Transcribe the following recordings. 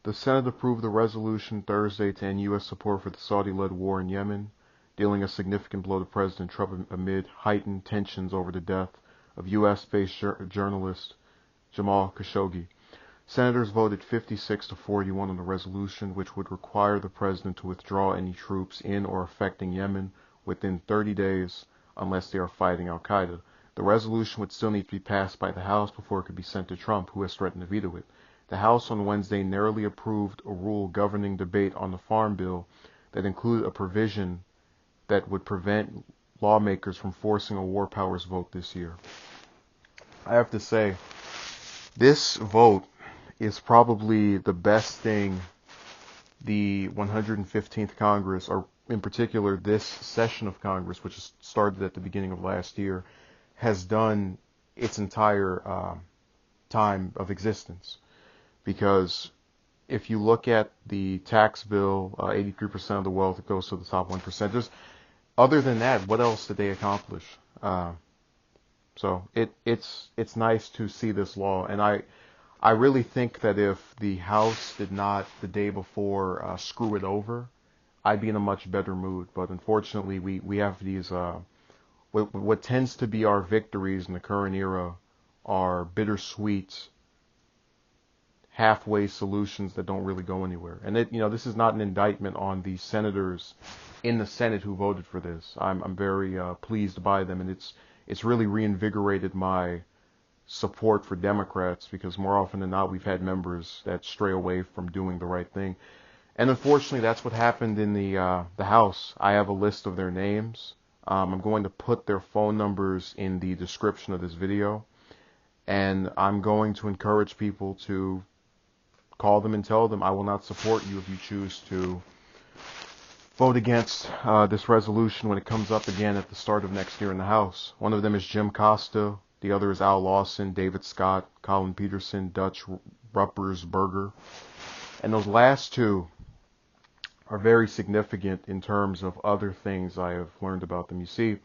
The Senate approved the resolution Thursday to end U.S. support for the Saudi-led war in Yemen, dealing a significant blow to President Trump amid heightened tensions over the death of U.S.-based journalist Jamal Khashoggi. Senators voted 56 to 41 on the resolution, which would require the president to withdraw any troops in or affecting Yemen within 30 days unless they are fighting al-Qaeda. The resolution would still need to be passed by the House before it could be sent to Trump, who has threatened to veto it. The House on Wednesday narrowly approved a rule governing debate on the Farm Bill that included a provision that would prevent lawmakers from forcing a war powers vote this year. I have to say, this vote is probably the best thing the 115th Congress, or in particular this session of Congress, which started at the beginning of last year, has done its entire time of existence. Because if you look at the tax bill, 83% of the wealth that goes to the top 1%. Other than that, what else did they accomplish? So it's nice to see this law, and I really think that if the House did not the day before screw it over, I'd be in a much better mood. But unfortunately, we have these what tends to be our victories in the current era are bittersweet, halfway solutions that don't really go anywhere. And this is not an indictment on the senators in the Senate who voted for this. I'm very pleased by them, and it's really reinvigorated my support for Democrats, because more often than not we've had members that stray away from doing the right thing. And unfortunately, that's what happened in the House. I have a list of their names. I'm going to put their phone numbers in the description of this video, and I'm going to encourage people to call them and tell them I will not support you if you choose to vote against this resolution when it comes up again at the start of next year in the House. One of them is Jim Costa. The other is Al Lawson, David Scott, Colin Peterson, Dutch Ruppersberger. And those last two are very significant in terms of other things I have learned about them. You see,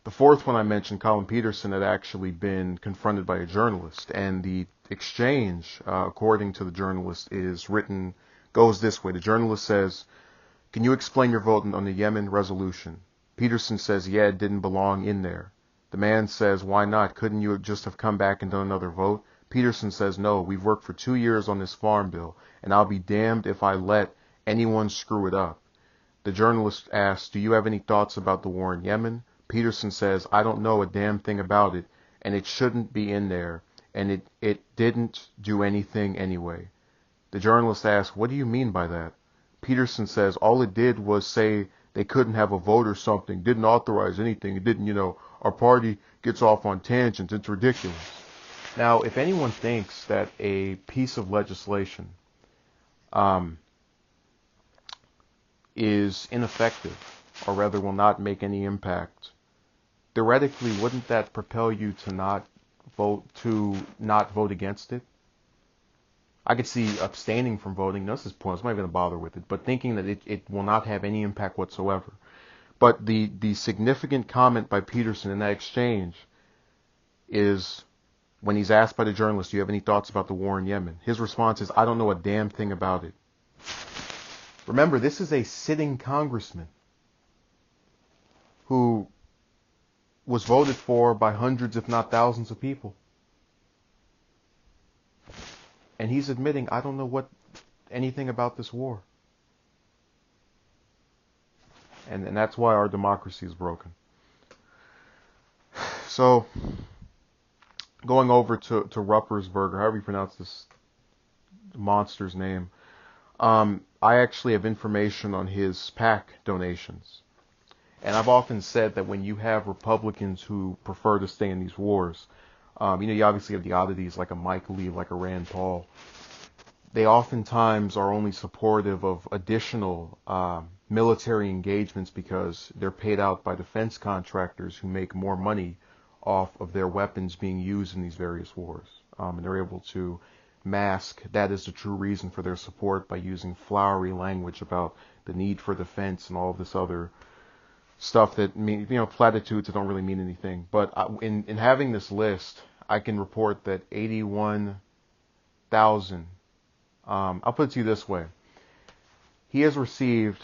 the fourth one I mentioned, Colin Peterson, had actually been confronted by a journalist. And the exchange, according to the journalist, goes this way. The journalist says, "Can you explain your vote on the Yemen resolution?" Peterson says, "Yeah, it didn't belong in there." The man says, "Why not? Couldn't you just have come back and done another vote?" Peterson says, "No, we've worked for 2 years on this farm bill, and I'll be damned if I let anyone screw it up." The journalist asks, "Do you have any thoughts about the war in Yemen?" Peterson says, "I don't know a damn thing about it, and it shouldn't be in there, and it didn't do anything anyway." The journalist asks, "What do you mean by that?" Peterson says, "All it did was say they couldn't have a vote or something, didn't authorize anything, it didn't, our party gets off on tangents, it's ridiculous." Now, if anyone thinks that a piece of legislation is ineffective, or rather will not make any impact, theoretically, wouldn't that propel you to not vote against it? I could see abstaining from voting. No, this is pointless. I'm not going to bother with it. But thinking that it will not have any impact whatsoever. But the significant comment by Peterson in that exchange is when he's asked by the journalist, "Do you have any thoughts about the war in Yemen?" His response is, "I don't know a damn thing about it." Remember, this is a sitting congressman who was voted for by hundreds, if not thousands, of people. And he's admitting, "I don't know anything about this war." And that's why our democracy is broken. So, going over to Ruppersberger, however you pronounce this monster's name, I actually have information on his PAC donations. And I've often said that when you have Republicans who prefer to stay in these wars, you obviously have the oddities like a Mike Lee, like a Rand Paul. They oftentimes are only supportive of additional military engagements because they're paid out by defense contractors who make more money off of their weapons being used in these various wars. And they're able to mask that is the true reason for their support by using flowery language about the need for defense and all of this other stuff that platitudes that don't really mean anything. But in having this list, I can report that 81,000 I'll put it to you this way. He has received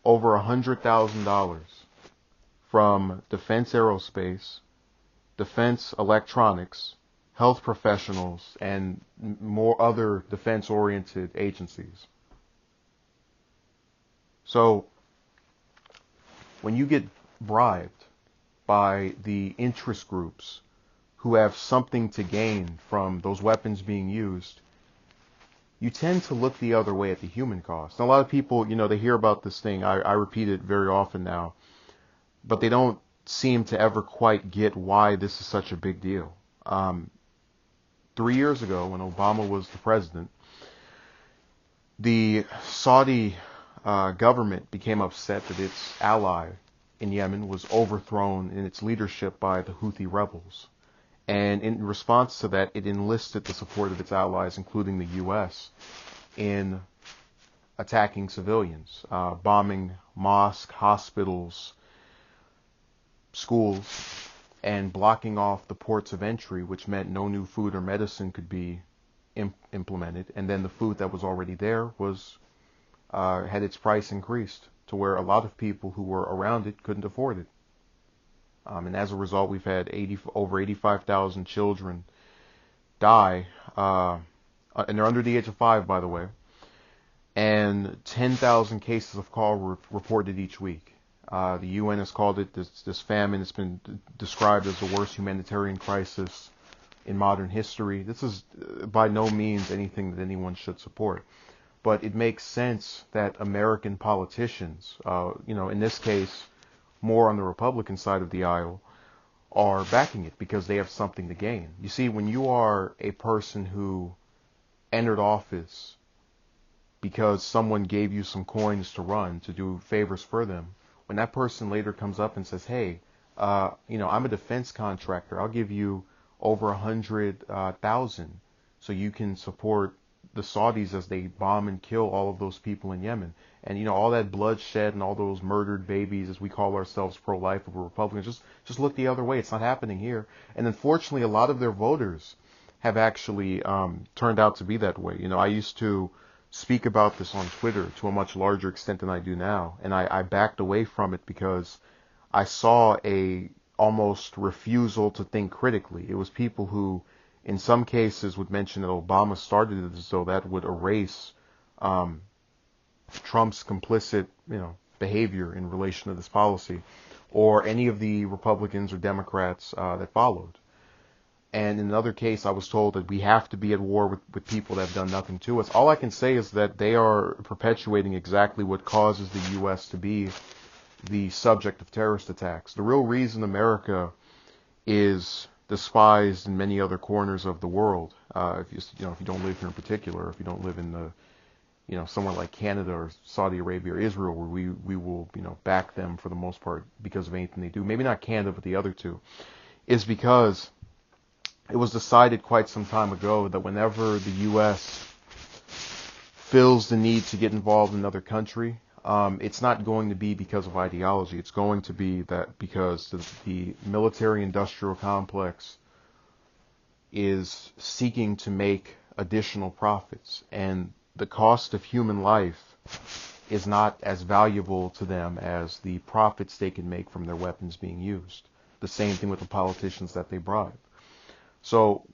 over $100,000 from Defense Aerospace, Defense Electronics, health professionals, and more other defense-oriented agencies. So, when you get bribed by the interest groups who have something to gain from those weapons being used, you tend to look the other way at the human cost. And a lot of people, they hear about this thing. I repeat it very often now, but they don't seem to ever quite get why this is such a big deal. 3 years ago, when Obama was the president, the Saudi government became upset that its ally in Yemen was overthrown in its leadership by the Houthi rebels. And in response to that, it enlisted the support of its allies, including the U.S., in attacking civilians, bombing mosques, hospitals, schools, and blocking off the ports of entry, which meant no new food or medicine could be implemented. And then the food that was already there was had its price increased to where a lot of people who were around it couldn't afford it. And as a result, we've had over 85,000 children die, and they're under the age of 5, by the way, and 10,000 cases of cholera reported each week. The UN has called it this famine. It's been described as the worst humanitarian crisis in modern history. This is by no means anything that anyone should support. But it makes sense that American politicians, in this case, more on the Republican side of the aisle, are backing it because they have something to gain. You see, when you are a person who entered office because someone gave you some coins to run, to do favors for them, when that person later comes up and says, hey, I'm a defense contractor, I'll give you over 100,000 so you can support the Saudis as they bomb and kill all of those people in Yemen. And, all that bloodshed and all those murdered babies, as we call ourselves pro-life or Republicans, just look the other way. It's not happening here. And unfortunately, a lot of their voters have actually turned out to be that way. I used to speak about this on Twitter to a much larger extent than I do now. And I backed away from it because I saw a almost refusal to think critically. It was people who, in some cases, would mention that Obama started it as though that would erase Trump's complicit, behavior in relation to this policy, or any of the Republicans or Democrats that followed. And in another case, I was told that we have to be at war with people that have done nothing to us. All I can say is that they are perpetuating exactly what causes the U.S. to be the subject of terrorist attacks. The real reason America is despised in many other corners of the world, if you don't live here in particular, if you don't live in the somewhere like Canada or Saudi Arabia or Israel, where we will back them for the most part because of anything they do. Maybe not Canada, but the other two, is because it was decided quite some time ago that whenever the U.S. feels the need to get involved in another country, it's not going to be because of ideology. It's going to be that because the military-industrial complex is seeking to make additional profits, and the cost of human life is not as valuable to them as the profits they can make from their weapons being used. The same thing with the politicians that they bribe. So,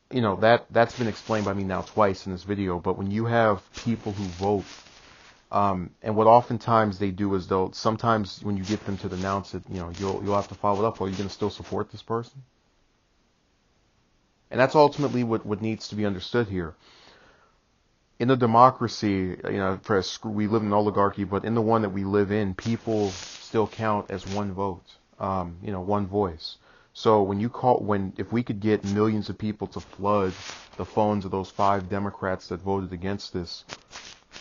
that's been explained by me now twice in this video, but when you have people who vote, and what oftentimes they do is sometimes when you get them to denounce it, you'll have to follow it up. Are you going to still support this person? And that's ultimately what needs to be understood here. In a democracy, we live in an oligarchy, but in the one that we live in, people still count as one vote, one voice. So if we could get millions of people to flood the phones of those 5 Democrats that voted against this,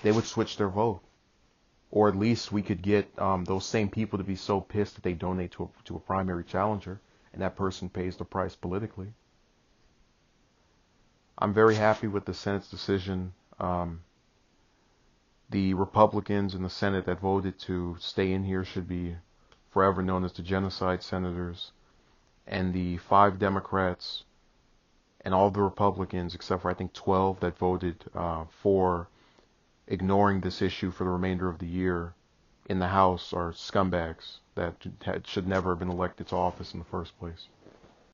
they would switch their vote. Or at least we could get those same people to be so pissed that they donate to a primary challenger, and that person pays the price politically. I'm very happy with the Senate's decision. The Republicans in the Senate that voted to stay in here should be forever known as the genocide senators. And the 5 Democrats and all the Republicans, except for I think 12 that voted for ignoring this issue for the remainder of the year in the House, are scumbags that should never have been elected to office in the first place.